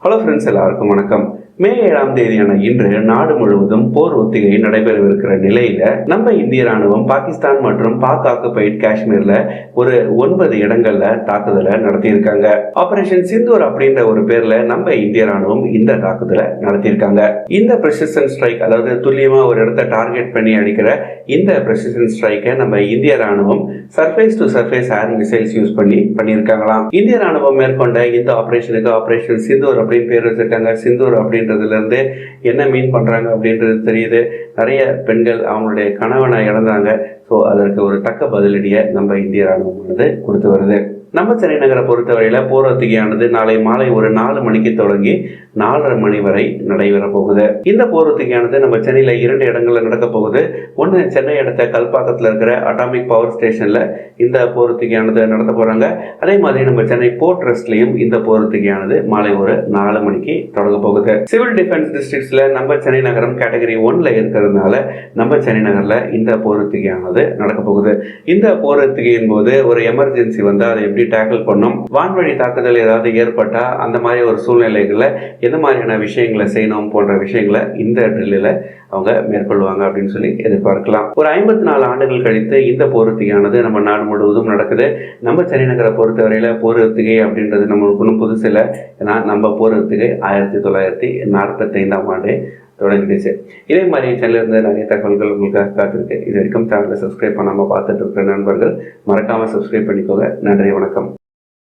Hello friends, எல்லாருக்கும் வணக்கம். மே 7ஆம் தேதியான இன்று நாடு முழுவதும் போர் ஒத்திகை நடைபெறவிருக்கிற நிலையில நம்ம இந்திய ராணுவம் பாகிஸ்தான் மற்றும் பாக் ஆக்குபைட் காஷ்மீர்ல ஒரு 9 இடங்கள்ல தாக்குதலை நடத்தியிருக்காங்க. ஆபரேஷன் சிந்தூர் அப்படின்ற ஒரு பேர்ல நம்ம இந்திய ராணுவம் இந்த தாக்குதலை நடத்தியிருக்காங்க. இந்த பிரெசிஷன் ஸ்ட்ரைக், அதாவது துல்லியமா ஒரு இடத்தை டார்கெட் பண்ணி அடிக்கிற இந்த பிரெசிஷன் ஸ்ட்ரைக்கை நம்ம இந்திய ராணுவம் surface to surface air missiles use பண்ணியிருக்காங்களாம். இந்திய ராணுவம் மேற்கொண்ட இந்த ஆபரேஷனுக்கு ஆபரேஷன் சிந்தூர் அப்படின்னு பேர் வச்சிருக்காங்க. சிந்தூர் அப்படின்றதுல இருந்து என்ன மீன் பண்றாங்க அப்படின்றது தெரியுது. நிறைய பெண்கள் அவங்களுடைய கணவனை இழந்தாங்க. ஸோ அதற்கு ஒரு தக்க பதிலடியை நம்ம இந்திய ராணுவமானது கொடுத்து வருது. நம்ம சென்னை நகரை பொறுத்தவரையில போர் ஒத்திகையானது நாளை மாலை ஒரு 4 மணிக்கு தொடங்கி 4:30 மணி வரை நடைபெற போகுது. இந்த போர் ஒத்திகையானது நம்ம சென்னையில 2 இடங்கள்ல நடக்க போகுது. ஒன்று, சென்னை அடுத்த கல்பாக்கத்தில் இருக்கிற அட்டாமிக் பவர் ஸ்டேஷன்ல இந்த போர் ஒத்திகையானது நடத்த போறாங்க. அதே மாதிரி நம்ம சென்னை போர்ட் ட்ரஸ்ட்லயும் இந்த போர் ஒத்திகையானது மாலை ஒரு 4 மணிக்கு தொடங்க போகுது. சிவில் டிஃபென்ஸ் டிஸ்ட்ரிக்ட்ஸ்ல நம்ம சென்னை நகரம் கேட்டகரி 1ல இருக்கிறதுனால நம்ம சென்னை நகர்ல இந்த போர் ஒத்திகையானது நடக்க போகுது. இந்த போர் ஒத்திகையின் போது ஒரு எமர்ஜென்சி வந்து அதை எப்படி டேக்கிள் பண்ணும், வான்வழி தாக்குதல் ஏதாவது ஏற்பட்டா அந்த மாதிரி ஒரு சூழ்நிலைகளை எந்த மாதிரியான விஷயங்களை செய்யணும் போன்ற விஷயங்களை இந்த ட்ரில்லில் அவங்க மேற்கொள்வாங்க அப்படின்னு சொல்லி எதிர்பார்க்கலாம். ஒரு 54 ஆண்டுகள் கழித்து இந்த போர் ஒத்திகையானது நம்ம நாடு முழுவதும் நடக்குது. நம்ம சென்னை நகரை பொறுத்தவரையில போர் ஒத்திகை அப்படின்றது நம்மளுக்கு ஒன்றும் புதுசு இல்லை. ஏன்னா நம்ம போர் ஒத்திகை 1945ஆம் ஆண்டு தொடங்கிடுச்சு. இதே மாதிரி சேனல்ல இருந்து நிறைய தகவல்கள் உங்களுக்காக காத்திருக்கு. இது வரைக்கும் சேனலை சப்ஸ்கிரைப் பண்ணாமல் பார்த்துட்டு இருக்கிற நண்பர்கள் மறக்காம சப்ஸ்கிரைப் பண்ணிக்கோங்க. நன்றி, வணக்கம்.